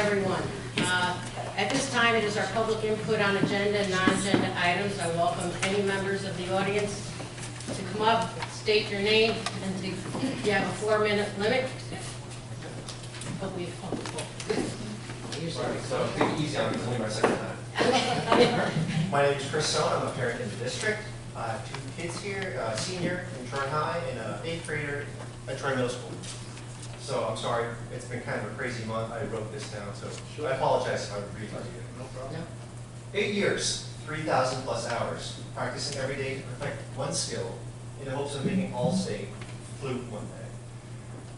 everyone. At this time, it is our public input on agenda and non-agenda items. I welcome any members of the audience to come up, state your name, and you have a 4-minute limit. Sorry, so take it easy on me, it's only my second time. My name is Chris Sohn, I'm a parent in the district. I have 2 kids here, a senior in Troy High and an 8th grader at Troy Middle School. So I'm sorry, it's been kind of a crazy month. I wrote this down, so I apologize if I'm reading to you. No problem. 8 years, 3,000 plus hours, practicing every day to perfect one skill in the hopes of making All-State flute one day.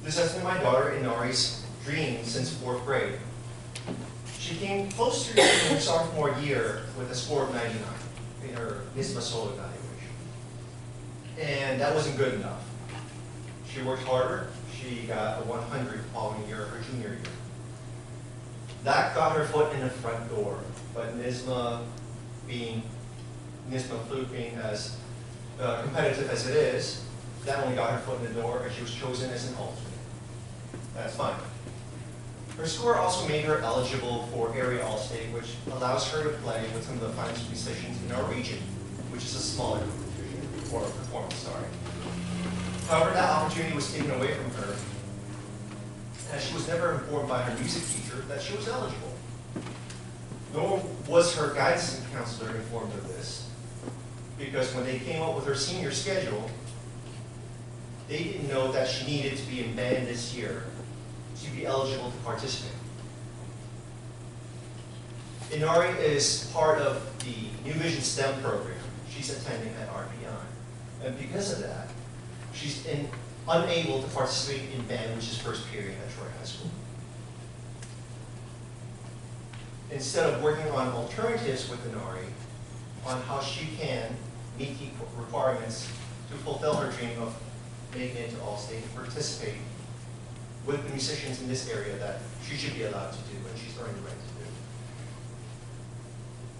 This has been my daughter Inari's dream since 4th grade. She came close to her sophomore year with a score of 99 in her NISBA solo evaluation. And that wasn't good enough. She worked harder. She got a 100 following year, her junior year. That got her foot in the front door, but NISBA flute being as competitive as it is, that only got her foot in the door, and she was chosen as an alternate. That's fine. Her score also made her eligible for Area All-State, which allows her to play with some of the finest musicians in our region, which is a smaller competition, or performance, sorry. However, that opportunity was taken away from her, as she was never informed by her music teacher that she was eligible. Nor was her guidance counselor informed of this, because when they came up with her senior schedule, they didn't know that she needed to be in band this year to be eligible to participate. Inari is part of the New Vision STEM program she's attending at RPI. And because of that, she's unable to participate in band, which is first period at Troy High School. Instead of working on alternatives with Inari on how she can meet the requirements to fulfill her dream of making it to All-State and participate with the musicians in this area that she should be allowed to do and she's earned the right to do.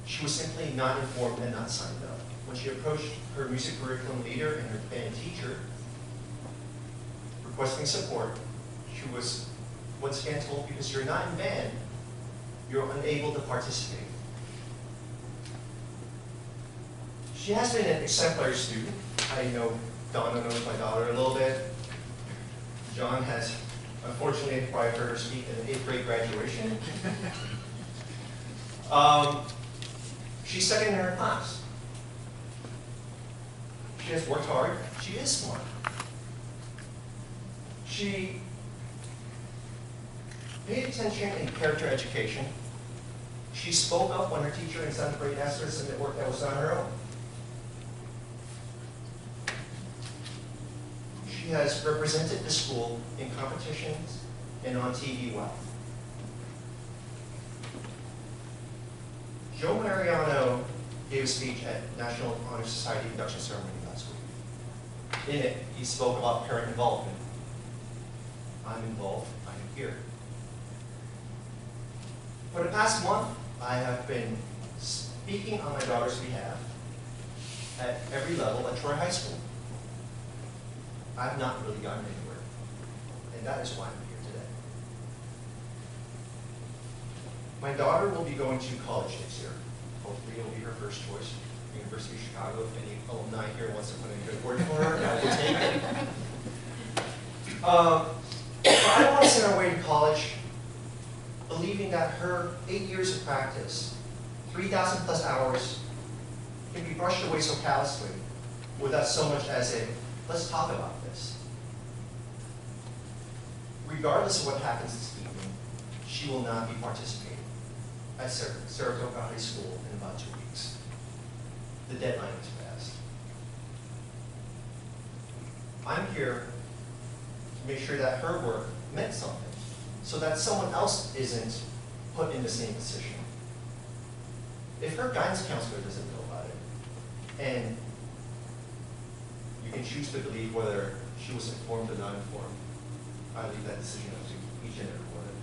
She was simply not informed and not signed up. When she approached her music curriculum leader and her band teacher requesting support, she was once again told, because you're not in band, you're unable to participate. She has been an exemplary student. I know Donna knows my daughter a little bit. John has, unfortunately, probably heard her speak at an 8th grade graduation. She's second in her class. She has worked hard. She is smart. She paid attention in character education. She spoke up when her teacher in 7th grade asked her to submit work that was on her own. She has represented the school in competitions and on TV well. Joe Mariano gave a speech at National Honor Society induction ceremony last week. In it, he spoke about parent involvement. I'm involved, I'm here. For the past month, I have been speaking on my daughter's behalf at every level at Troy High School. I've not really gotten anywhere, and that is why I'm here today. My daughter will be going to college next year. Hopefully it'll be her first choice, University of Chicago. If any alumni here wants to put in a good word for her, I will take it. But I don't want to send her away to college believing that her 8 years of practice, 3,000 plus hours, can be brushed away so callously without so much as a, let's talk about this. Regardless of what happens this evening, she will not be participating at Saratoga High School in about 2 weeks. The deadline is passed. I'm here to make sure that her work meant something, so that someone else isn't put in the same position. If her guidance counselor doesn't know about it, and you can choose to believe whether she was informed or not informed, I leave that decision up to each and every one of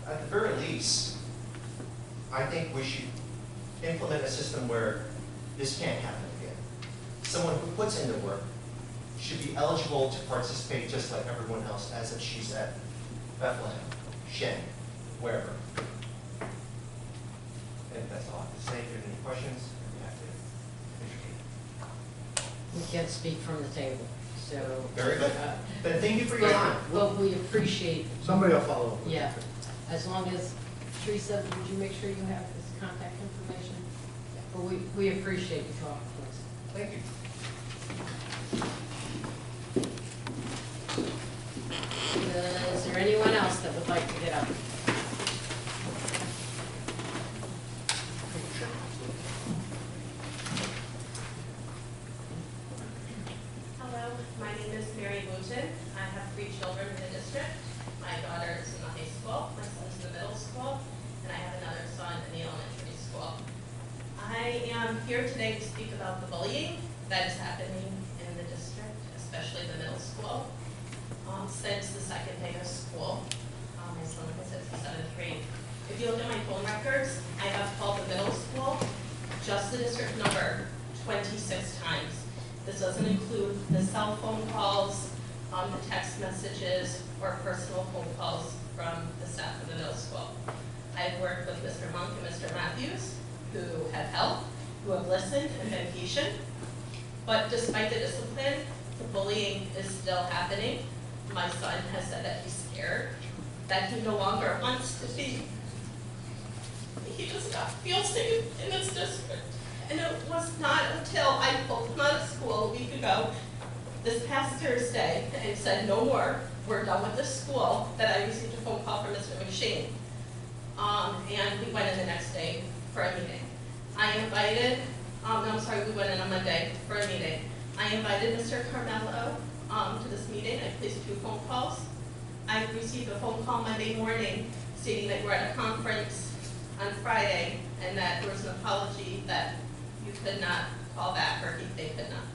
you. At the very least, I think we should implement a system where this can't happen again. Someone who puts in the work should be eligible to participate just like everyone else, as if she's at Bethlehem. Shen, wherever. And that's all I have to say. If you have any questions, you have to indicate. We can't speak from the table, so. Very good. Then thank you for your time. But we appreciate, Somebody will follow up. yeah, as long as, Teresa, would you make sure you have his contact information? But we appreciate you talking to us. Thank you. Is there anyone else that would like to get up? Hello, my name is Mary Wooten. I have 3 children in the district. My daughter is in the high school, my son's in the middle school, and I have another son in the elementary school. I am here today to speak about the bullying that is happening in the district, especially the middle school. Since the second day of school, my son was at the 7th grade. If you look at my phone records, I have called the middle school, just the district number, 26 times. This doesn't include the cell phone calls, the text messages, or personal phone calls from the staff of the middle school. I've worked with Mr. Monk and Mr. Matthews, who have helped, who have listened and been patient. But despite the discipline, the bullying is still happening. My son has said that he's scared, that he no longer wants to be. He does not feel safe in this district. And it was not until I pulled him out of school a week ago, this past Thursday, and said, no more, we're done with this school, that I received a phone call from Mr. McShane. And we went in the next day for a meeting. We went in on Monday for a meeting. I invited Mr. Carmelo to this meeting. I placed 2 phone calls. I received a phone call Monday morning stating that we're at a conference on Friday and that there was an apology that you could not call back, or they could not.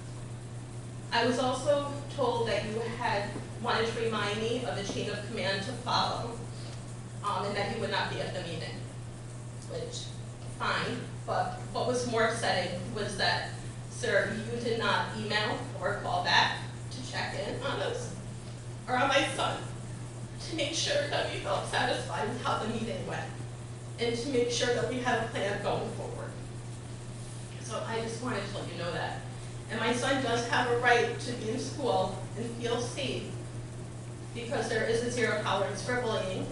I was also told that you had wanted to remind me of the chain of command to follow, and that you would not be at the meeting, which, fine, but what was more upsetting was that, sir, you did not email or call back to check in on us, or on my son, to make sure that we felt satisfied with how the meeting went, and to make sure that we had a plan going forward. So I just wanted to let you know that. And my son does have a right to be in school and feel safe, because there is a 0 tolerance for bullying,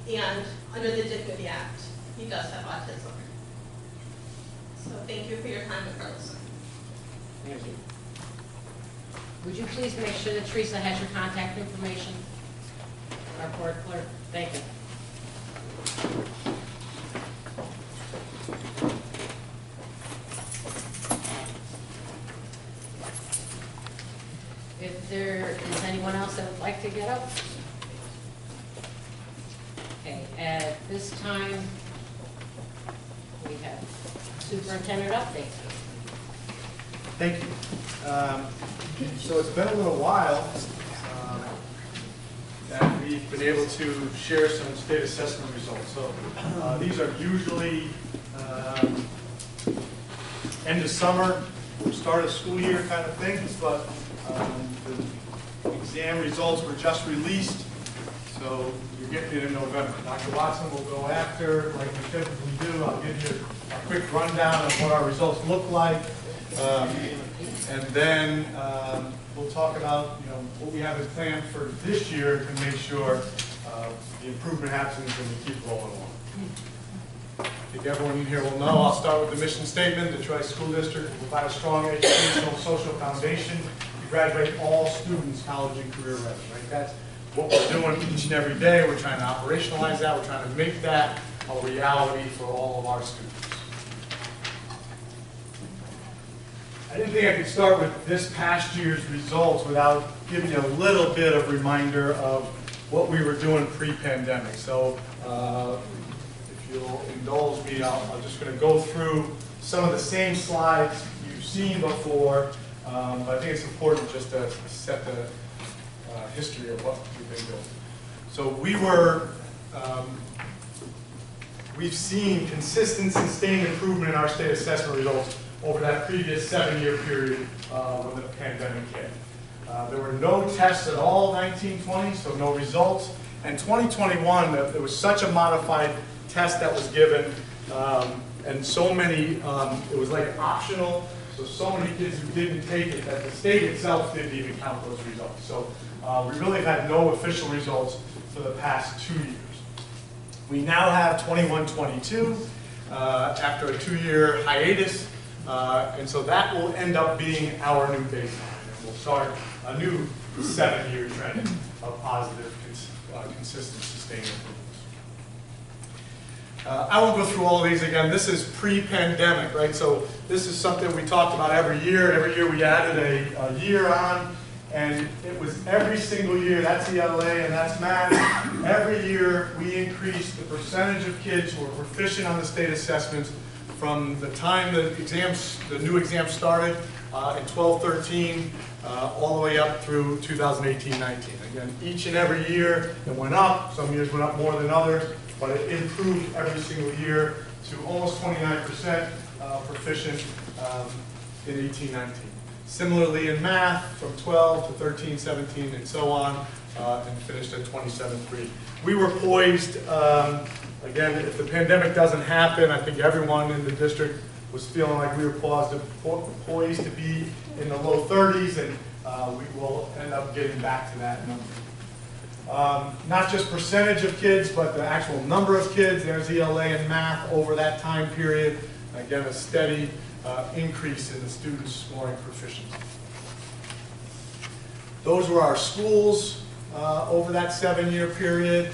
and under the Dignity Act, he does have autism. So thank you for your time and for listening. Thank you. Would you please make sure that Teresa has your contact information? Our board clerk, thank you. If there is anyone else that would like to get up? Okay, at this time, we have superintendent update. Thank you. So it's been a little while that we've been able to share some state assessment results. So these are usually end of summer, start of school year kind of things, but the exam results were just released, so you're getting it in November. Dr. Watson will go after, like we typically do. I'll give you a quick rundown of what our results look like, and then we'll talk about what we have as planned for this year to make sure the improvement happens and we keep rolling along. I think everyone in here will know. I'll start with the mission statement. The Troy School District will provide a strong educational social foundation to graduate all students college and career ready. Right? That's what we're doing each and every day. We're trying to operationalize that. We're trying to make that a reality for all of our students. I didn't think I could start with this past year's results without giving you a little bit of reminder of what we were doing pre-pandemic. So if you'll indulge me, I'm just going to go through some of the same slides you've seen before, but I think it's important just to set the history of what we've been doing. So we've seen consistent, sustained improvement in our state assessment results over that previous 7-year period when the pandemic hit. There were no tests at all 1920, so no results, And 2021, there was such a modified test that was given, and so many, it was like optional, so many kids who didn't take it that the state itself didn't even count those results. So we really had no official results for the past 2 years. We now have 21-22 after a 2-year hiatus, and so that will end up being our new baseline. And we'll start a new 7-year trend of positive, consistent, sustained improvements. I won't go through all these again. This is pre-pandemic, right? So this is something we talked about every year. Every year we added a year on, and it was every single year. That's ELA and that's math. Every year we increased the percentage of kids who were proficient on the state assessments from the time the new exams started in 12-13 all the way up through 2018-19. Again, each and every year it went up. Some years went up more than others, but it improved every single year to almost 29% proficient in 18-19. Similarly in math, from 12 to 13-17 and so on, and finished at 27.3. We were poised, again, if the pandemic doesn't happen, I think everyone in the district was feeling like we were poised to be in the low 30s, and we will end up getting back to that number. Not just percentage of kids, but the actual number of kids. There's ELA and math over that time period. Again, a steady increase in the students scoring proficiency. Those were our schools over that 7-year period.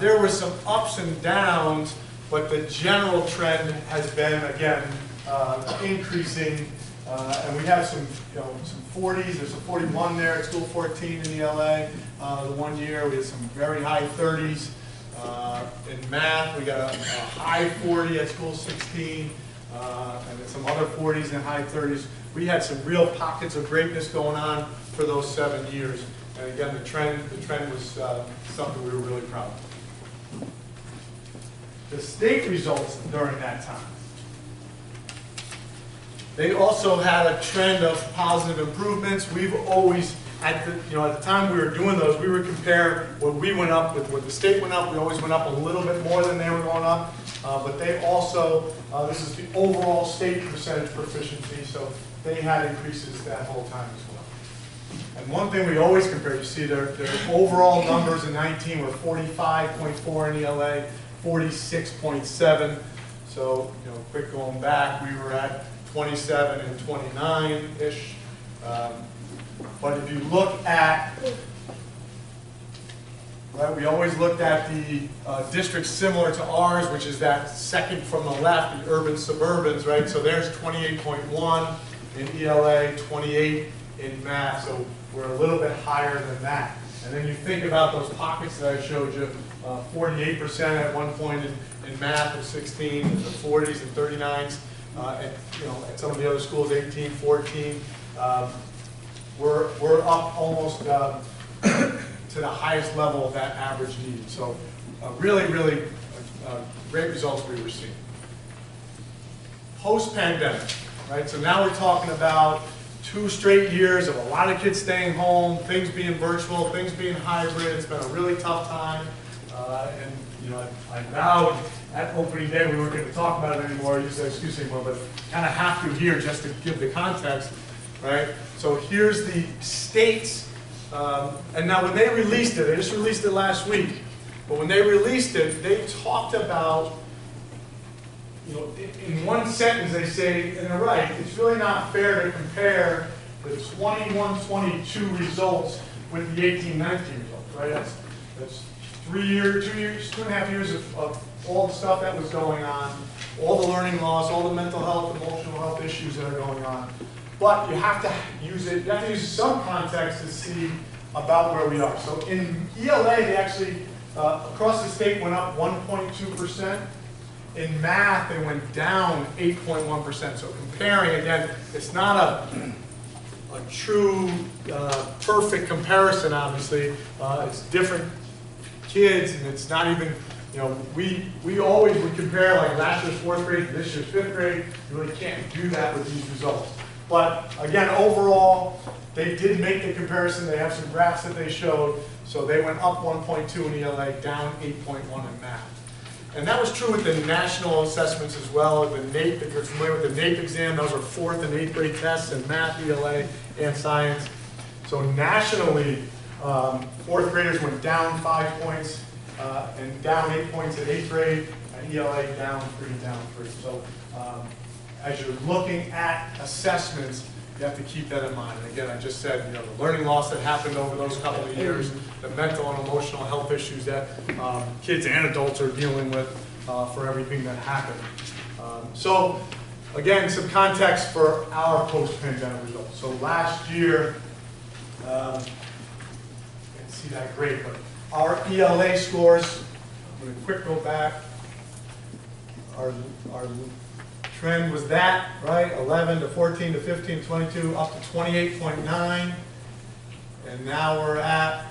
There were some ups and downs, but the general trend has been, again, increasing. And we have some 40s. There's a 41 there at school 14 in ELA. The 1 year we had some very high 30s. In math, we got a high 40 at school 16, and then some other 40s and high 30s. We had some real pockets of greatness going on for those 7 years. And again, the trend was something we were really proud of. The state results during that time. They also had a trend of positive improvements. We've always, at the time we were doing those, we would compare what we went up with what the state went up. We always went up a little bit more than they were going up. But they also, this is the overall state percentage proficiency, so they had increases that whole time as well. And one thing we always compare, you see their overall numbers in 19 were 45.4 in ELA, 46.7. So, quick going back, we were at 27 and 29-ish. But if you look at, right, we always looked at the districts similar to ours, which is that second from the left, the urban suburbans, right? So there's 28.1 in ELA, 28 in math, so we're a little bit higher than that. And then you think about those pockets that I showed you, 48% at one point in math at 16, the 40s and 39s. At some of the other schools, 18, 14, we're up almost to the highest level of that average need. So really great results we were seeing. Post-pandemic, right? So now we're talking about 2 straight years of a lot of kids staying home, things being virtual, things being hybrid. It's been a really tough time. And I vowed at opening day we weren't going to talk about it anymore, use that excuse anymore, but kind of have to here just to give the context, right? So here's the states, and now when they released it, they just released it last week, but when they released it, they talked about, in one sentence they say, and they're right, it's really not fair to compare the 21-22 results with the 18-19 results, right? That's 2 years, 2.5 years of all the stuff that was going on, all the learning loss, all the mental health, emotional health issues that are going on. But you have to use it, you have to use some context to see about where we are. So in ELA, they actually, across the state, went up 1.2%. In math, they went down 8.1%. So comparing, again, it's not a true, perfect comparison, obviously. It's different kids, and it's not even, we always would compare like last year's 4th grade to this year's 5th grade. You really can't do that with these results. But again, overall, they did make the comparison. They have some graphs that they showed. So they went up 1.2 in ELA, down 8.1 in math. And that was true with the national assessments as well. The NAEP, if you're familiar with the NAEP exam, those are 4th and 8th grade tests in math, ELA, and science. So nationally, 4th graders went down 5 points and down 8 points in 8th grade, and ELA down 3, down 3. So as you're looking at assessments, you have to keep that in mind. And again, I just said, the learning loss that happened over those couple of years, the mental and emotional health issues that kids and adults are dealing with for everything that happened. So again, some context for our post-pandemic results. So last year, can't see that great, but our ELA scores, I'm going to quick go back. Our trend was that, right? 11 to 14 to 15 to 22, up to 28.9. And now we're at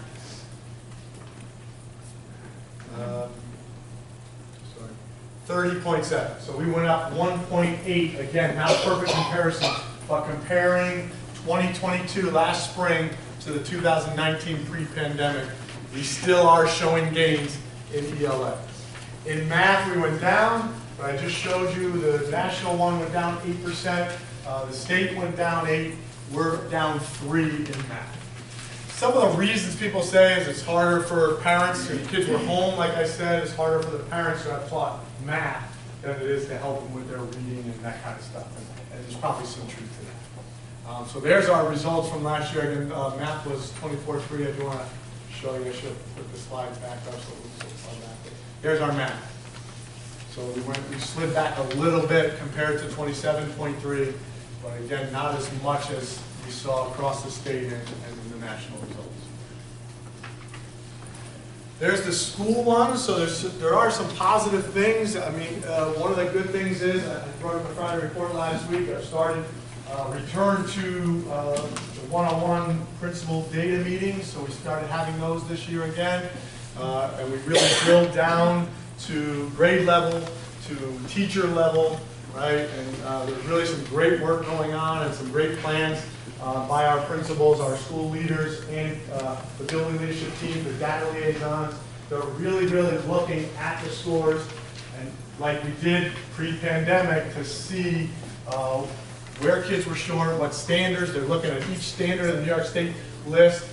30.7. So we went up 1.8. Again, not a perfect comparison, but comparing 2022 last spring to the 2019 pre-pandemic, we still are showing gains in ELA. In math, we went down. But I just showed you the national one went down 8%. The state went down 8. We're down 3 in math. Some of the reasons people say is it's harder for parents. If kids were home, like I said, it's harder for the parents who have taught math than it is to help them with their reading and that kind of stuff. And there's probably some truth to that. So there's our results from last year. Again, math was 24.3. I do want to show you. I should have put the slides back up so we can see that. There's our math. So we slid back a little bit compared to 27.3, but again, not as much as we saw across the state and in the national results. There's the school one, so there are some positive things. I mean, one of the good things is, I brought up a Friday report last week, I've started return to the one-on-one principal data meetings, so we started having those this year again, and we really drilled down to grade level, to teacher level, right? And there's really some great work going on and some great plans by our principals, our school leaders, and the building leadership team, the data liaisons. They're really, really looking at the scores, and like we did pre-pandemic, to see where kids were short, what standards. They're looking at each standard in the New York State list.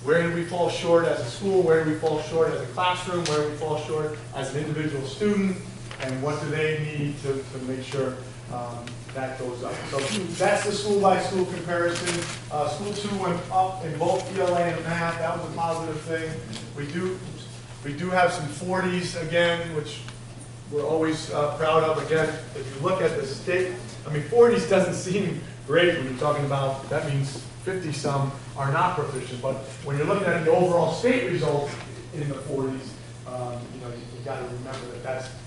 Where did we fall short as a school? Where did we fall short as a classroom? Where did we fall short as an individual student? And what do they need to make sure that goes up? So that's the school-by-school comparison. School 2 went up in both ELA and math. That was a positive thing. We do have some 40s again, which we're always proud of. Again, if you look at the state, I mean, 40s doesn't seem great when you're talking about, that means 50-some are not proficient, but when you're looking at the overall state results in the 40s, you got to remember that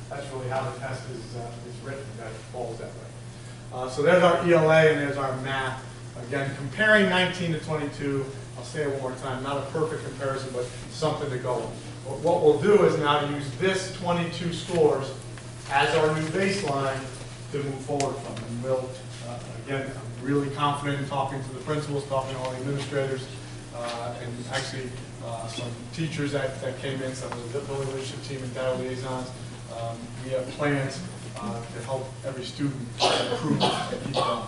that's really how the test is written, that it falls that way. So there's our ELA and there's our math. Again, comparing 19 to 22, I'll say it one more time, not a perfect comparison, but something to go with. What we'll do is now use this 22 scores as our new baseline to move forward from. And we'll, again, I'm really confident in talking to the principals, talking to all the administrators, and actually some teachers that came in, some of the building leadership team and data liaisons. We have plans to help every student improve and keep going.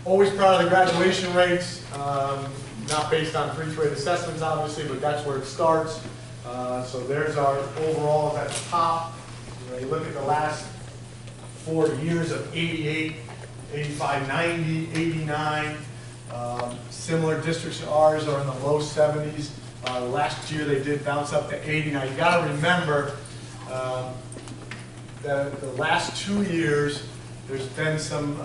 Always proud of the graduation rates, not based on free-trade assessments, obviously, but that's where it starts. So there's our overall at the top. You look at the last 4 years of 88, 85, 90, 89. Similar districts to ours are in the low 70s. Last year they did bounce up to 80. Now you got to remember that the last 2 years there's been some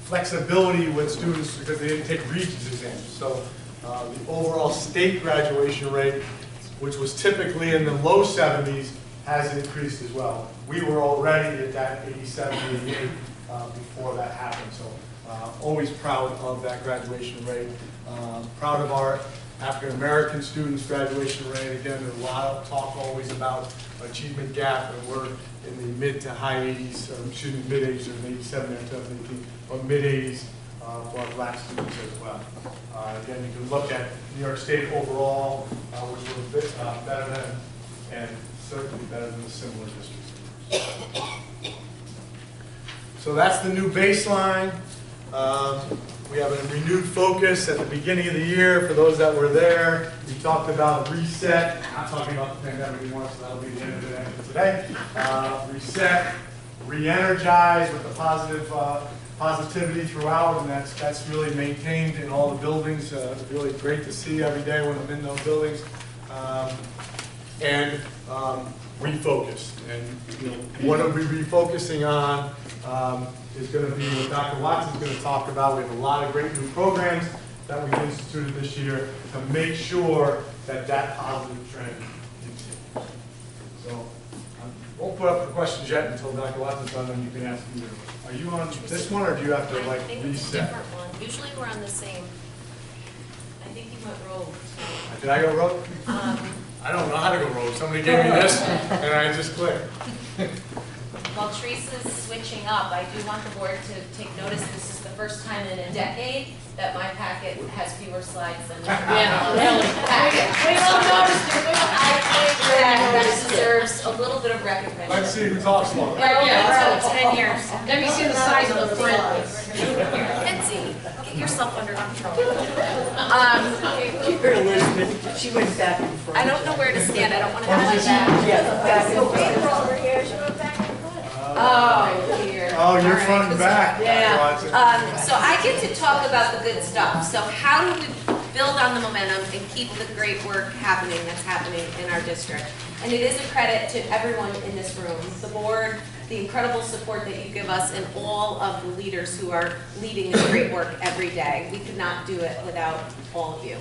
flexibility with students because they didn't take Regents exams. So the overall state graduation rate, which was typically in the low 70s, has increased as well. We were already at that 87, 88 before that happened. So always proud of that graduation rate. Proud of our African American students' graduation rate. Again, there's a lot of talk always about achievement gap, and we're in the mid to high 80s, or excuse me, mid 80s, or 87 and 2018, but mid 80s for our black students as well. Again, you can look at New York State overall, which we're a bit better than, and certainly better than the similar districts. So that's the new baseline. We have a renewed focus at the beginning of the year. For those that were there, we talked about a reset. I'm not talking about the pandemic anymore, so that'll be the end of it today. Reset, re-energize with the positivity throughout, and that's really maintained in all the buildings. It's really great to see every day when I'm in those buildings. And refocused. And what are we refocusing on? Is going to be what Dr. Watson's going to talk about. We have a lot of great new programs that we've instituted this year to make sure that that positive trend continues. So I won't put up the questions yet until Dr. Watson's done, and you can ask me. Are you on this one, or do you have to like I think it's a reset? different one. Usually we're on the same. I think you went rogue. Did I go rogue? I don't know how to go rogue. Somebody gave me this, and I just clicked. While Teresa's switching up, I do want the board to take notice. This is the first time in a decade that my packet has fewer slides than the Yeah, really. packet. We all noticed it. I think that deserves a little bit of recognition. Let's see who talks more. Right, yeah. So 10 years. Let me see the size of the print. Kenzie, get yourself under control. Elizabeth, she went back and forth. I don't know where to stand. I don't want to have my back. Yeah, back and forth. over here, she went back and forth. Oh, dear. Oh, you're All right. front and back. Yeah. Dr. Watson. So I get to talk about the good stuff. So how do we build on the momentum and keep the great work happening that's happening in our district? And it is a credit to everyone in this room, the board, the incredible support that you give us, and all of the leaders who are leading this great work every day. We could not do it without all of you.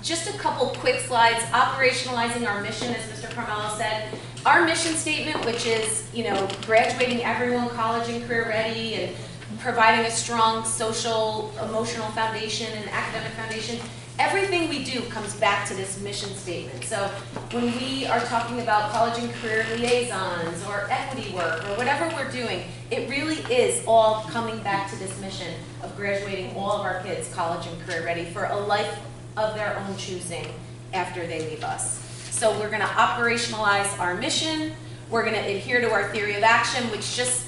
Just a couple quick slides, operationalizing our mission, as Mr. Carmelo said. Our mission statement, which is, graduating everyone college and career ready, and providing a strong social, emotional foundation and academic foundation, everything we do comes back to this mission statement. So when we are talking about college and career liaisons or equity work or whatever we're doing, it really is all coming back to this mission of graduating all of our kids college and career ready for a life of their own choosing after they leave us. So we're going to operationalize our mission. We're going to adhere to our theory of action, which just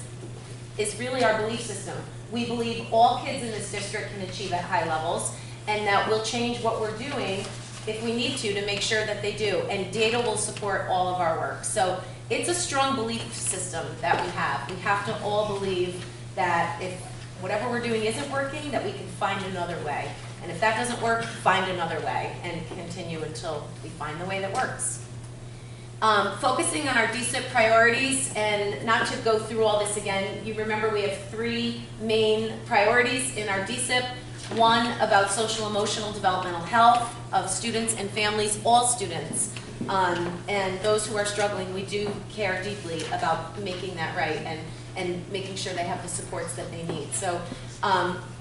is really our belief system. We believe all kids in this district can achieve at high levels, and that we'll change what we're doing if we need to make sure that they do. And data will support all of our work. So it's a strong belief system that we have. We have to all believe that if whatever we're doing isn't working, that we can find another way. And if that doesn't work, find another way and continue until we find the way that works. Focusing on our DSIP priorities, and not to go through all this again, you remember we have 3 main priorities in our DSIP. One about social emotional developmental health of students and families, all students. And those who are struggling, we do care deeply about making that right and making sure they have the supports that they need. So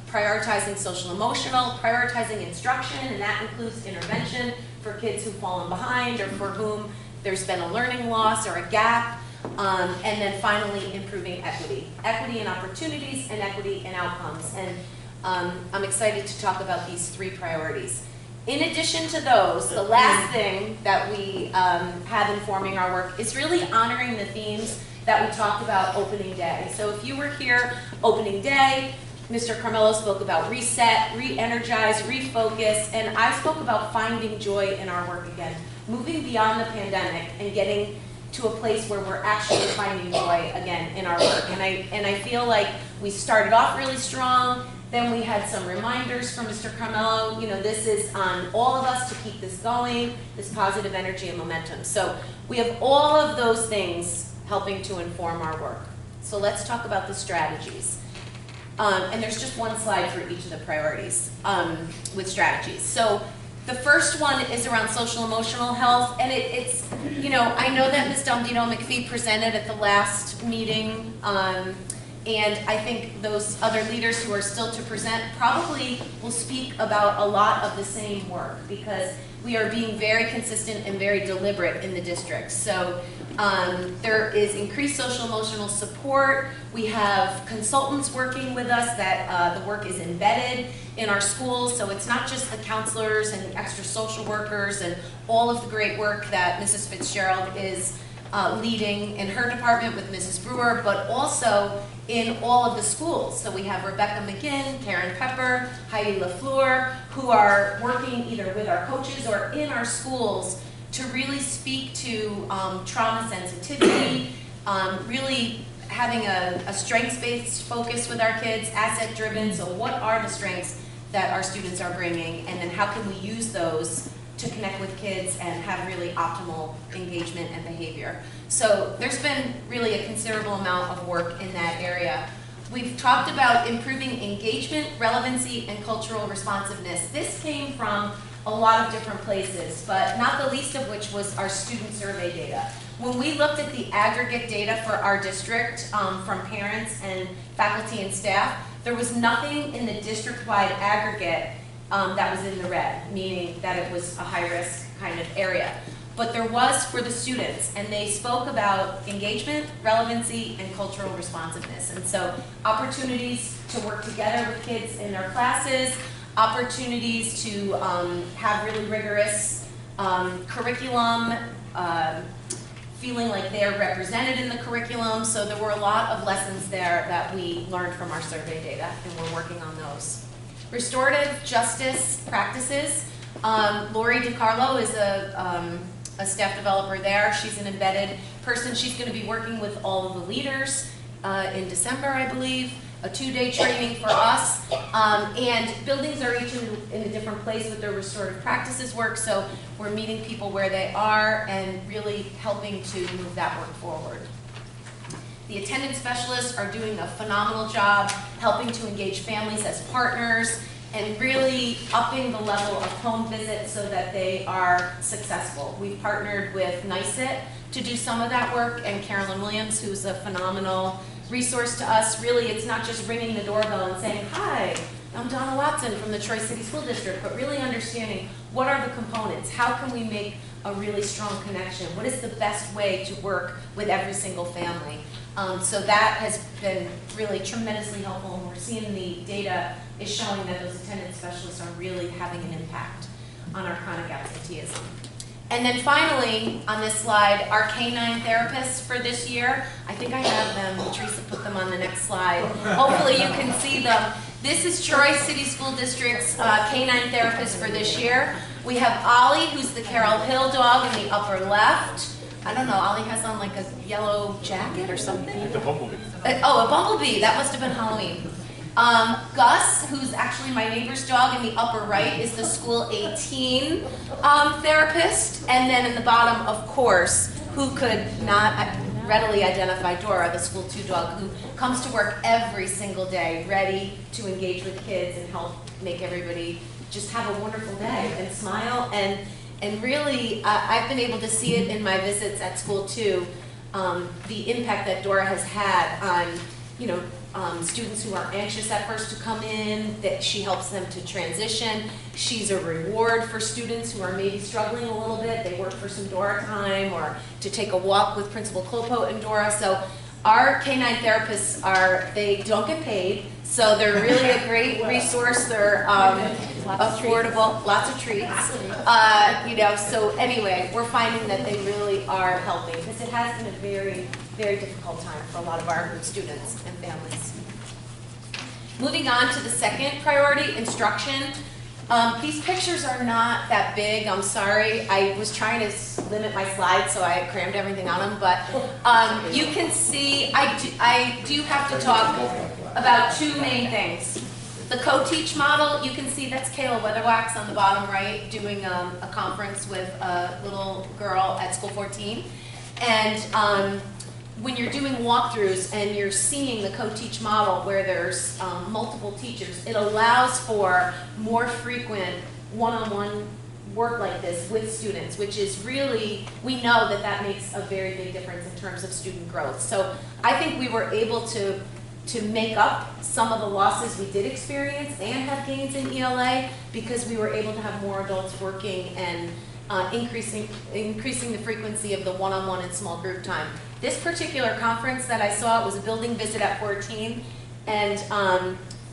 prioritizing social emotional, prioritizing instruction, and that includes intervention for kids who've fallen behind or for whom there's been a learning loss or a gap. And then finally, improving equity. Equity in opportunities and equity in outcomes. And I'm excited to talk about these 3 priorities. In addition to those, the last thing that we have informing our work is really honoring the themes that we talked about opening day. So if you were here opening day, Mr. Carmelo spoke about reset, re-energize, refocus, and I spoke about finding joy in our work again, moving beyond the pandemic and getting to a place where we're actually finding joy again in our work. And I feel like we started off really strong, then we had some reminders from Mr. Carmelo, this is on all of us to keep this going, this positive energy and momentum. So we have all of those things helping to inform our work. So let's talk about the strategies. And there's just one slide for each of the priorities with strategies. So the first one is around social emotional health, and it's I know that Ms. Dumdino McPhee presented at the last meeting, and I think those other leaders who are still to present probably will speak about a lot of the same work, because we are being very consistent and very deliberate in the district. So there is increased social emotional support. We have consultants working with us that the work is embedded in our schools. So it's not just the counselors and the extra social workers and all of the great work that Mrs. Fitzgerald is leading in her department with Mrs. Brewer, but also in all of the schools. So we have Rebecca McGinn, Karen Pepper, Heidi LaFleur, who are working either with our coaches or in our schools to really speak to trauma sensitivity, really having a strengths-based focus with our kids, asset-driven. So what are the strengths that our students are bringing, and then how can we use those to connect with kids and have really optimal engagement and behavior. So there's been really a considerable amount of work in that area. We've talked about improving engagement, relevancy, and cultural responsiveness. This came from a lot of different places, but not the least of which was our student survey data. When we looked at the aggregate data for our district from parents and faculty and staff, there was nothing in the district-wide aggregate that was in the red, meaning that it was a high-risk kind of area. But there was for the students, and they spoke about engagement, relevancy, and cultural responsiveness. And so opportunities to work together with kids in their classes, opportunities to have really rigorous curriculum, feeling like they're represented in the curriculum. So there were a lot of lessons there that we learned from our survey data, and we're working on those. Restorative justice practices. Lori DiCarlo is a staff developer there. She's an embedded person. She's going to be working with all of the leaders in December, I believe. A 2-day training for us. And buildings are each in a different place with their restorative practices work, so we're meeting people where they are and really helping to move that work forward. The attendance specialists are doing a phenomenal job helping to engage families as partners and really upping the level of home visits so that they are successful. We've partnered with NYSIT to do some of that work, and Carolyn Williams, who's a phenomenal resource to us. Really, it's not just ringing the doorbell and saying, "Hi, I'm Donna Watson from the Troy City School District," but really understanding what are the components, how can we make a really strong connection, what is the best way to work with every single family. So that has been really tremendously helpful, and we're seeing the data is showing that those attendance specialists are really having an impact on our chronic absenteeism. And then finally, on this slide, our K-9 therapists for this year. I think I have them. Teresa put them on the next slide. Hopefully you can see them. This is Troy City School District's K-9 therapist for this year. We have Ollie, who's the Carroll Hill dog in the upper left. I don't know, Ollie has on like a yellow jacket or something. It's a bumblebee. Oh, a bumblebee. That must have been Halloween. Gus, who's actually my neighbor's dog in the upper right, is the school 18 therapist. And then in the bottom, of course, who could not readily identify Dora, the school 2 dog, who comes to work every single day, ready to engage with kids and help make everybody just have a wonderful day and smile. And really, I've been able to see it in my visits at school too, the impact that Dora has had on, students who are anxious at first to come in, that she helps them to transition. She's a reward for students who are maybe struggling a little bit. They work for some Dora time or to take a walk with Principal Klopo and Dora. So our K-9 therapists they don't get paid, so they're really a great resource. They're affordable, lots of treats. So anyway, we're finding that they really are helping because it has been a very, very difficult time for a lot of our students and families. Moving on to the second priority, instruction. These pictures are not that big, I'm sorry. I was trying to limit my slides, so I crammed everything on them, but you can see, I do have to talk about 2 main things. The co-teach model, you can see that's Kayla Weatherwax on the bottom right doing a conference with a little girl at School 14. And when you're doing walkthroughs and you're seeing the co-teach model where there's multiple teachers, it allows for more frequent one-on-one work like this with students, which is really, we know that that makes a very big difference in terms of student growth. So I think we were able to to make up some of the losses we did experience and have gains in ELA because we were able to have more adults working and increasing the frequency of the one-on-one and small group time. This particular conference that I saw, it was a building visit at 14, and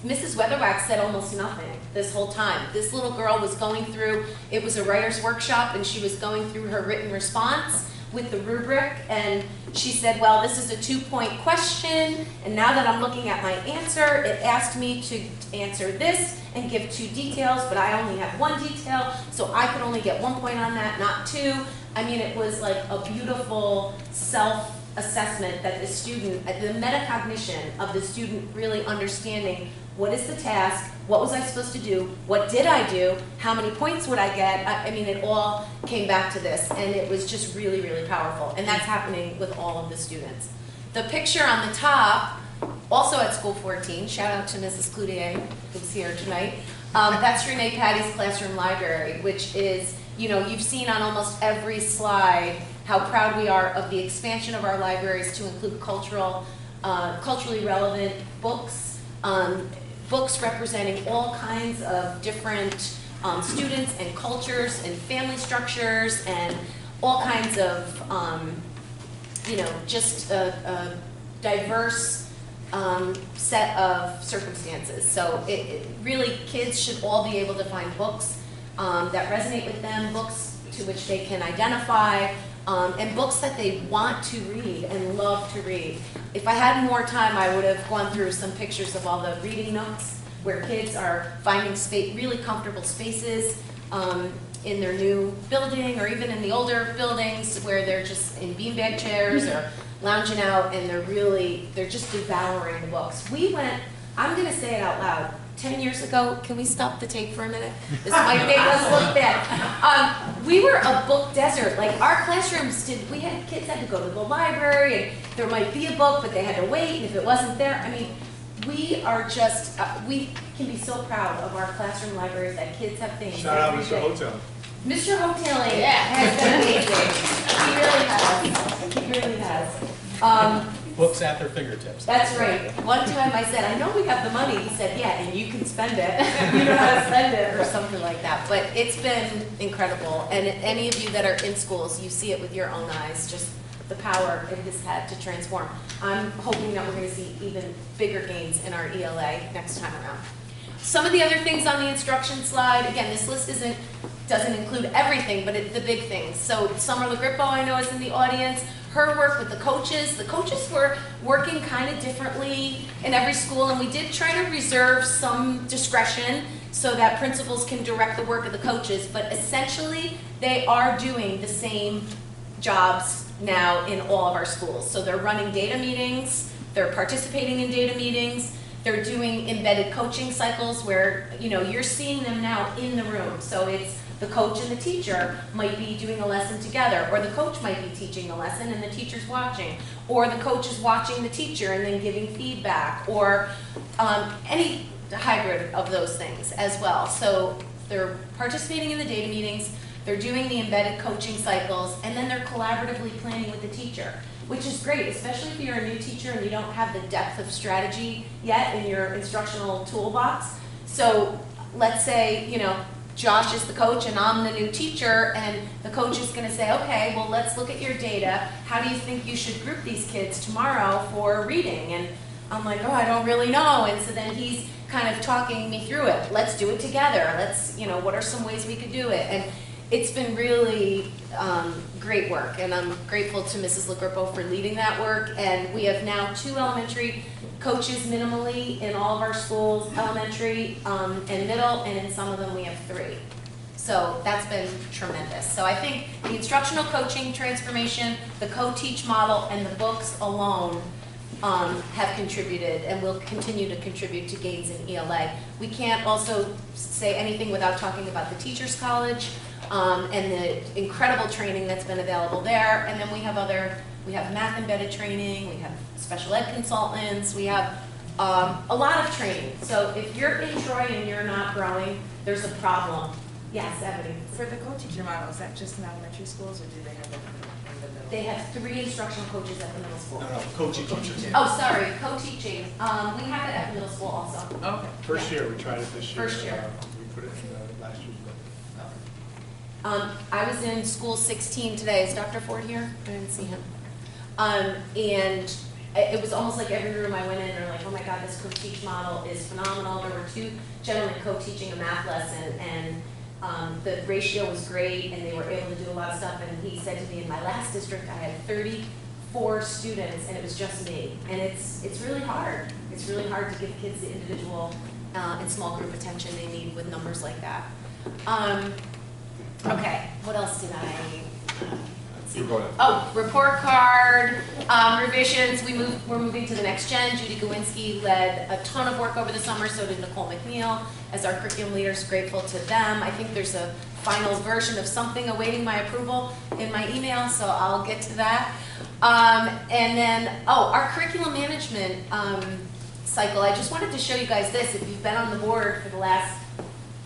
Mrs. Weatherwax said almost nothing this whole time. This little girl was going through, it was a writer's workshop, and she was going through her written response with the rubric, and she said, well, this is a 2-point question, and now that I'm looking at my answer, it asked me to answer this and give 2 details, but I only have 1 detail, so I could only get 1 point on that, not 2. I mean, it was like a beautiful self-assessment that the student, the metacognition of the student really understanding what is the task, what was I supposed to do, what did I do, how many points would I get. I mean, it all came back to this, and it was just really, really powerful, and that's happening with all of the students. The picture on the top, also at School 14, shout out to Mrs. Cloutier, who's here tonight, that's Renee Patty's classroom library, which is, you know, you've seen on almost every slide how proud we are of the expansion of our libraries to include culturally relevant books, books representing all kinds of different students and cultures and family structures and all kinds of, you know, just a diverse set of circumstances. So really, kids should all be able to find books that resonate with them, books to which they can identify, and books that they want to read and love to read. If I had more time, I would have gone through some pictures of all the reading nooks where kids are finding really comfortable spaces in their new building or even in the older buildings where they're just in beanbag chairs or lounging out, and they're just devouring the books. We went, I'm going to say it out loud, 10 years ago, can we stop the tape for a minute? This might make us look bad. We were a book desert. Like, our classrooms kids had to go to the library, and there might be a book, but they had to wait, and if it wasn't there, I mean, we are just, we can be so proud of our classroom libraries that kids have things. Shout out every Mr. day. Hotel. Mr. Hoteling has been amazing. He really has. He really has. Books at their fingertips. That's right. One time I said, I know we have the money. He said, yeah, and you can spend it. You know how to spend it, or something like that. But it's been incredible. And any of you that are in schools, you see it with your own eyes, just the power it has had to transform. I'm hoping that we're going to see even bigger gains in our ELA next time around. Some of the other things on the instruction slide, again, this list doesn't include everything, but the big things. So Summer LaGrippo, I know, is in the audience. Her work with the coaches were working kind of differently in every school, and we did try to reserve some discretion so that principals can direct the work of the coaches, but essentially they are doing the same jobs now in all of our schools. So they're running data meetings, they're participating in data meetings, they're doing embedded coaching cycles where, you know, you're seeing them now in the room. So it's the coach and the teacher might be doing a lesson together, or the coach might be teaching a lesson and the teacher's watching, or the coach is watching the teacher and then giving feedback, or any hybrid of those things as well. So they're participating in the data meetings, they're doing the embedded coaching cycles, and then they're collaboratively planning with the teacher, which is great, especially if you're a new teacher and you don't have the depth of strategy yet in your instructional toolbox. So let's say, you know, Josh is the coach and I'm the new teacher, and the coach is going to say, okay, well, let's look at your data. How do you think you should group these kids tomorrow for reading? And I'm like, oh, I don't really know. And so then he's kind of talking me through it. Let's do it together. Let's, you know, what are some ways we could do it? And it's been really great work, and I'm grateful to Mrs. LaGrippo for leading that work. And we have now 2 elementary coaches minimally in all of our schools, elementary and middle, and in some of them we have 3. So that's been tremendous. So I think the instructional coaching transformation, the co-teach model, and the books alone have contributed and will continue to contribute to gains in ELA. We can't also say anything without talking about the Teachers College and the incredible training that's been available there. And then we have math embedded training, we have special ed consultants, we have a lot of training. So if you're in Troy and you're not growing, there's a problem. Yes, Ebony. For the co-teacher model, is that just in elementary schools, or do they have it in the middle they have 3 instructional coaches at the middle school. No, coaching. Oh, sorry, co-teaching. We have it at the middle school also. Okay. First year, we tried it this year. First year. We put it in last year's budget. I was in school 16 today. Is Dr. Ford here? I didn't see him. And it was almost like every room I went in, they're like, oh my God, this co-teach model is phenomenal. There were 2 gentlemen co-teaching a math lesson, and the ratio was great, and they were able to do a lot of stuff. And he said to me, in my last district, I had 34 students, and it was just me. And it's really hard. It's really hard to give kids the individual and small group attention they need with numbers like that. Okay, what else did I? Oh, report card, revisions, we're moving to the next gen. Judy Gawinski led a ton of work over the summer, so did Nicole McNeil. As our curriculum leaders, grateful to them. I think there's a final version of something awaiting my approval in my email, so I'll get to that. And then, our curriculum management cycle. I just wanted to show you guys this. If you've been on the board for the last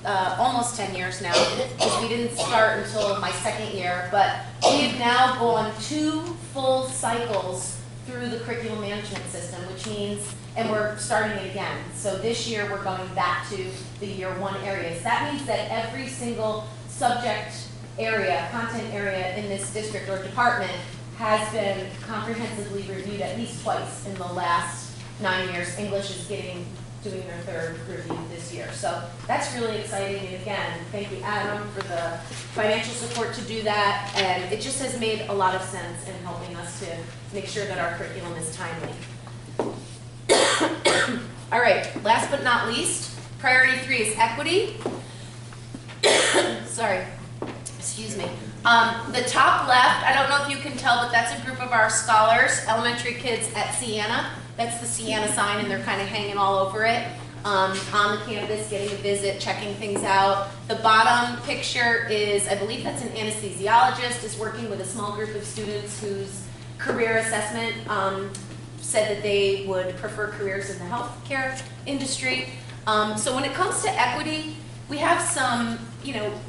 almost 10 years now, because we didn't start until my 2nd year, but we have now gone 2 full cycles through the curriculum management system, which means, and we're starting it again. So this year we're going back to the year 1 areas. That means that every single subject area, content area in this district or department has been comprehensively reviewed at least twice in the last 9 years. English is doing their 3rd review this year. So that's really exciting. And again, thank you, Adam, for the financial support to do that. And it just has made a lot of sense in helping us to make sure that our curriculum is timely. All right, last but not least, priority 3 is equity. Sorry, excuse me. The top left, I don't know if you can tell, but that's a group of our scholars, elementary kids at Sienna. That's the Sienna sign, and they're kind of hanging all over it on the campus, getting a visit, checking things out. The bottom picture is, I believe that's an anesthesiologist, is working with a small group of students whose career assessment said that they would prefer careers in the healthcare industry. So when it comes to equity, we have some,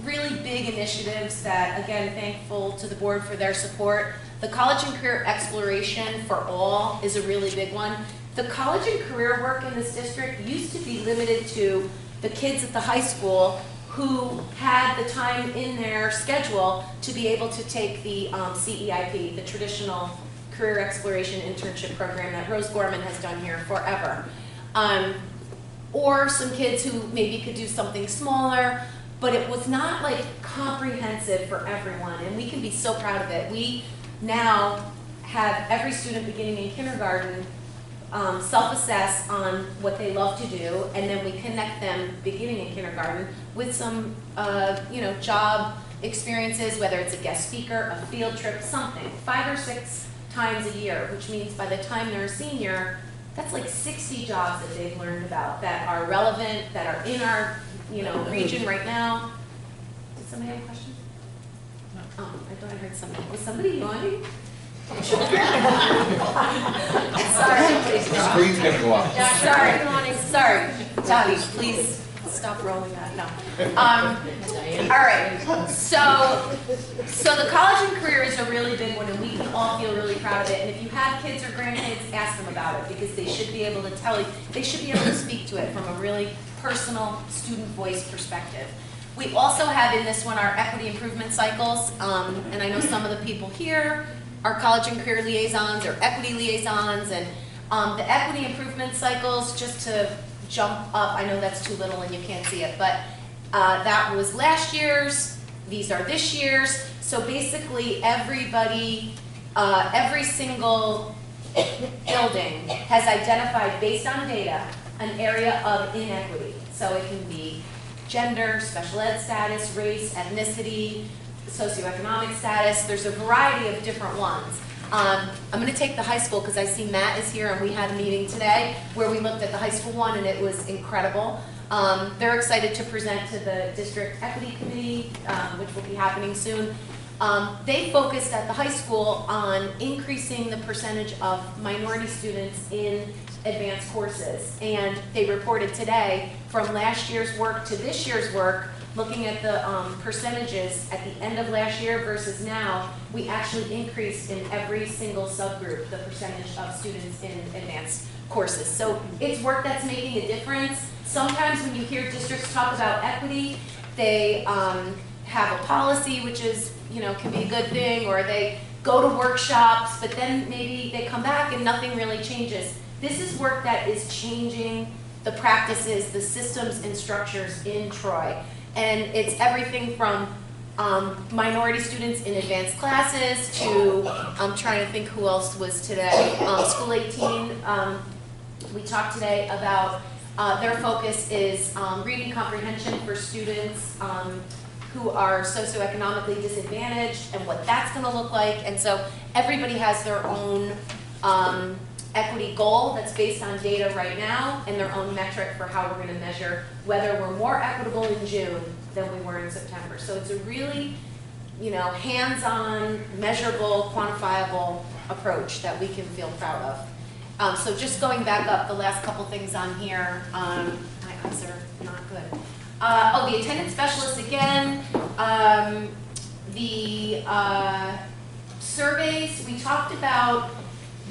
really big initiatives that, again, thankful to the board for their support. The college and career exploration for all is a really big one. The college and career work in this district used to be limited to the kids at the high school who had the time in their schedule to be able to take the CEIP, the traditional career exploration internship program that Rose Gorman has done here forever. Or some kids who maybe could do something smaller, but it was not like comprehensive for everyone, and we can be so proud of it. We now have every student beginning in kindergarten self-assess on what they love to do, and then we connect them beginning in kindergarten with some job experiences, whether it's a guest speaker, a field trip, something, 5 or 6 times a year, which means by the time they're a senior, that's like 60 jobs that they've learned about that are relevant, that are in our region right now. Did somebody have a question? No. Oh, I thought I heard somebody. Was somebody yawning? Sorry. The screen's gonna go up. Sorry, Dottie, please stop rolling that. No. All right. So the college and career is a really big one, and we can all feel really proud of it. And if you have kids or grandkids, ask them about it, because they should be able to tell you. They should be able to speak to it from a really personal student voice perspective. We also have in this one our equity improvement cycles, and I know some of the people here are college and career liaisons or equity liaisons, and the equity improvement cycles, just to jump up, I know that's too little and you can't see it, but that was last year's, these are this year's. So basically everybody, every single building has identified, based on data, an area of inequity. So it can be gender, special ed status, race, ethnicity, socioeconomic status. There's a variety of different ones. I'm going to take the high school because I see Matt is here, and we had a meeting today where we looked at the high school one, and it was incredible. They're excited to present to the district equity committee, which will be happening soon. They focused at the high school on increasing the percentage of minority students in advanced courses, and they reported today from last year's work to this year's work, looking at the percentages at the end of last year versus now, we actually increased in every single subgroup the percentage of students in advanced courses. So it's work that's making a difference. Sometimes when you hear districts talk about equity, they have a policy, which is, can be a good thing, or they go to workshops, but then maybe they come back and nothing really changes. This is work that is changing the practices, the systems and structures in Troy. And it's everything from minority students in advanced classes to, I'm trying to think who else was today, School 18. We talked today about their focus is reading comprehension for students who are socioeconomically disadvantaged and what that's going to look like. And so everybody has their own equity goal that's based on data right now and their own metric for how we're going to measure whether we're more equitable in June than we were in September. So it's a really, hands-on, measurable, quantifiable approach that we can feel proud of. So just going back up, the last couple things on here, my eyes are not good. The attendance specialist again, the surveys, we talked about,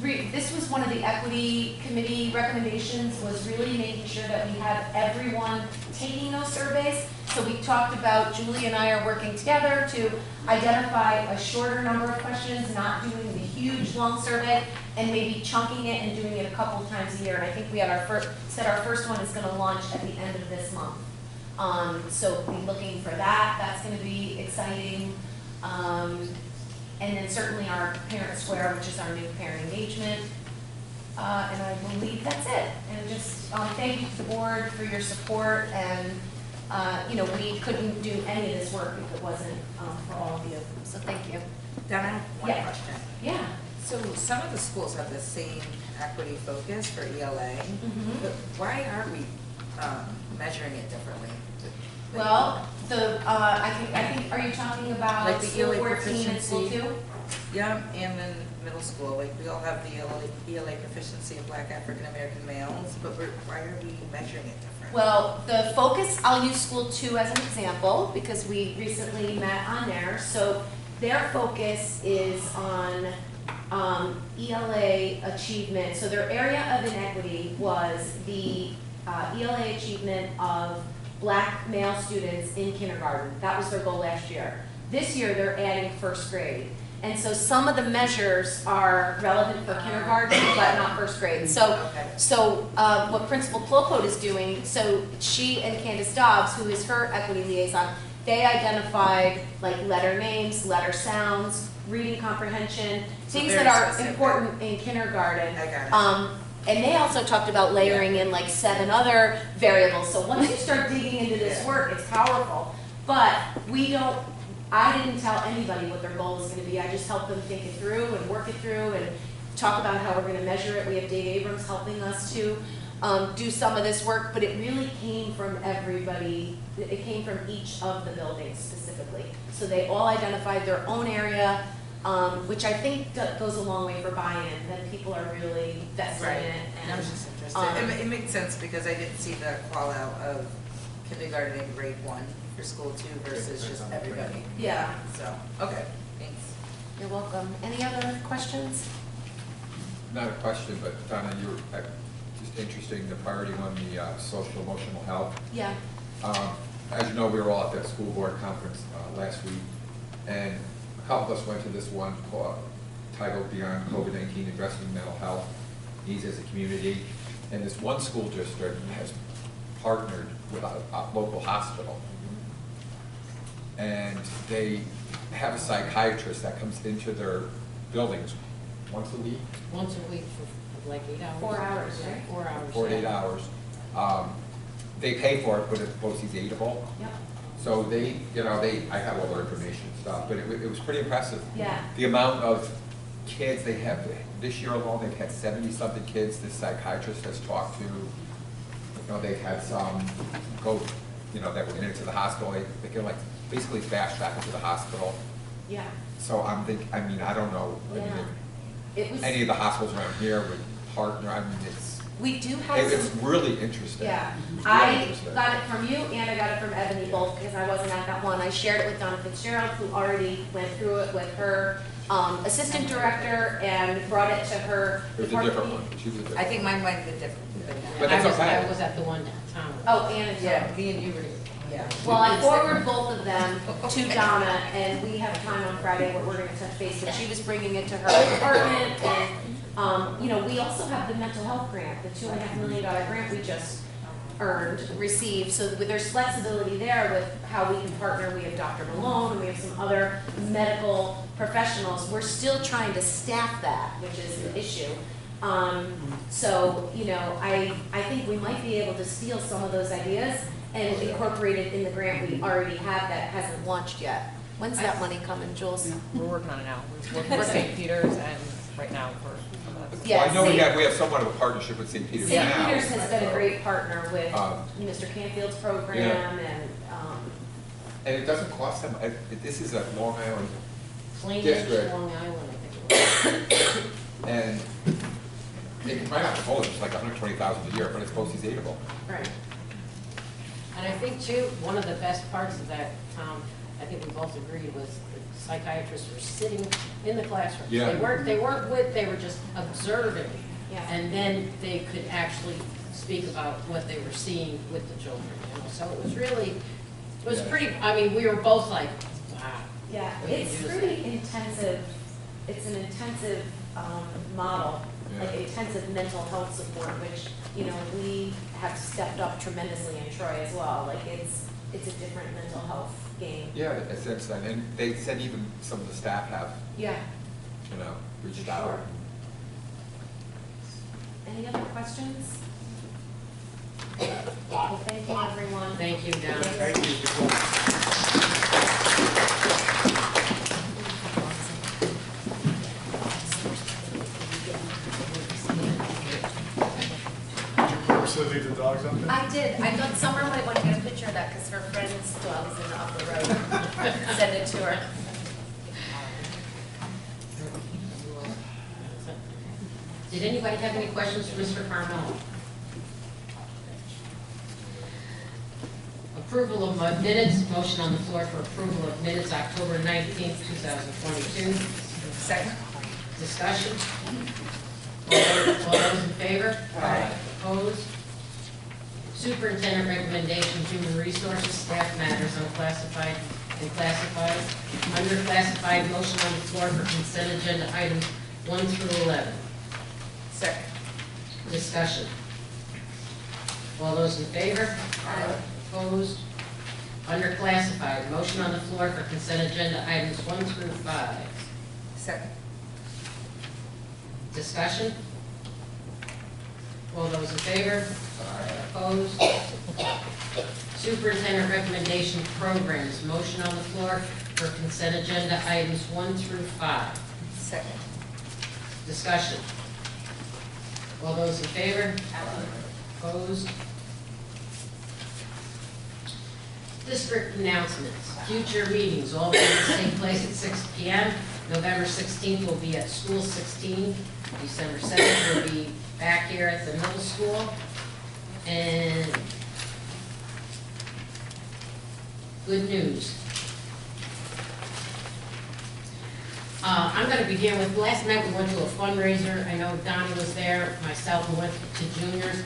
this was one of the equity committee recommendations, was really making sure that we have everyone taking those surveys. So we talked about, Julie and I are working together to identify a shorter number of questions, not doing the huge long survey, and maybe chunking it and doing it a couple times a year. And I think we had our first one is going to launch at the end of this month. So we'll be looking for that. That's going to be exciting. And then certainly our Parent Square, which is our new parent engagement. And I believe that's it. And just thank you to the board for your support. And we couldn't do any of this work if it wasn't for all of you. So thank you. Donna, I have one question. Yeah. So some of the schools have the same equity focus for ELA, but why aren't we measuring it differently? Well, I think, are you talking about Like the School ELA 14 and School 2? Yeah, and then middle school, like we all have the ELA proficiency of Black African American males, but why are we measuring it different? Well, the focus, I'll use School 2 as an example because we recently met on there. So their focus is on ELA achievement. So their area of inequity was the ELA achievement of Black male students in kindergarten. That was their goal last year. This year, they're adding first grade. And so some of the measures are relevant for kindergarten, but not first grade. So what Principal Plopot is doing, so she and Candace Dobbs, who is her equity liaison, they identified like letter names, letter sounds, reading comprehension, things that are important in kindergarten. I got it. And they also talked about layering in like 7 other variables. So once you start digging into this work, it's powerful. But I didn't tell anybody what their goal was going to be. I just helped them think it through and work it through and talk about how we're going to measure it. We have Dave Abrams helping us to do some of this work, but it really came from everybody. It came from each of the buildings specifically. So they all identified their own area, which I think goes a long way for buy-in, that people are really vested in it. And I was just interested. It makes sense because I didn't see the call out of kindergarten and grade 1 for School 2 versus just everybody. Yeah. So, okay, thanks. You're welcome. Any other questions? Not a question, but Donna, you were just interesting, the priority on the social emotional health. Yeah. As you know, we were all at that school board conference last week, and a couple of us went to this one titled Beyond COVID-19, Addressing Mental Health Needs as a Community. And this one school district has partnered with a local hospital. And they have a psychiatrist that comes into their buildings once a week. Once a week for like 8 hours. 4 hours, right? 4 hours. 4 to 8 hours. They pay for it, but it's mostly aidable. Yep. So I have all their information and stuff, but it was pretty impressive. Yeah. The amount of kids they have, this year alone, they've had 70-something kids this psychiatrist has talked to. They've had some go, that went into the hospital. They can like basically fast track into the hospital. Yeah. So I don't know. Yeah. It was. Any of the hospitals around here would partner. We do have it's some. really interesting. Yeah. Really I interesting. got it from you and I got it from Ebony, both because I wasn't at that one, I shared it with Donna Fitzgerald, who already went through it with her assistant director and brought it to her. It was a different one. She was a different I think mine might have been different. But that's okay. I was at the one downtown. Oh, Anna. Yeah, me and you were, yeah. Well, I forwarded both of them to Donna, and we have time on Friday where we're gonna touch base, but she was bringing it to her department, and, you know, we also have the mental health grant, the $2.5 million grant we just received, so there's flexibility there with how we can partner. We have Dr. Malone, and we have some other medical professionals. We're still trying to staff that, which is an issue. So, you know, I think we might be able to steal some of those ideas and incorporate it in the grant we already have that hasn't launched yet. When's that money coming, Jules? We're working on it now. We're working with St. Peter's and right now for some of that. Yeah, Well, I know St. we have somewhat of a partnership with St. Peter's St. now. Peter's has been a great partner with Um, Mr. Canfield's program And it doesn't cost them, this is a Long Island, Plain District. Edge, Long Island, I think it was. and it might not hold, it's like $120,000 a year, but it's post-sustainable. right. And I think too, one of the best parts of that, Tom, I think we both agreed, was the psychiatrists were sitting in the classroom. Yeah. They weren't with, they were just observing. Yeah. And then they could actually speak about what they were seeing with the children, you know, so it was really, it was Yeah. pretty, I mean, we were both like, wow. Yeah, We can it's use pretty intensive, it's an intensive model, Yeah. like intensive mental health support, which, you know, we have stepped up tremendously in Troy as well. Like, it's a different mental health game. Yeah, in a sense, and they said even some of the staff have, Yeah, you know, reached for out. sure. Any other questions? Well, thank you, everyone. Thank you, Don. Thank you. So leave the dogs up there? I did. I thought Summer might want to get a picture of that because her friend's dog is in the upper road. Send it to her. Did anybody have any questions for Mr. Carmel? Approval of minutes, motion on the floor for approval of minutes, October 19th, 2022. Second. Discussion? All those in favor? Aye. Opposed? Superintendent recommendation, human resources, staff matters, unclassified and classified. Under classified, motion on the floor for consent agenda items 1 through 11. Second. Discussion. All those in favor? Aye. Opposed? Under classified, motion on the floor for consent agenda items 1 through 5. Second. Discussion? All those in favor? Opposed? Superintendent recommendation programs, motion on the floor for consent agenda items 1 through 5. Second. Discussion? All those in favor? Opposed? District announcements, future meetings, all meetings take place at 6 p.m. November 16th will be at School 16. December 7th will be back here at the middle school. And good news. I'm going to begin with, last night we went to a fundraiser. I know Donnie was there, myself, we went to juniors.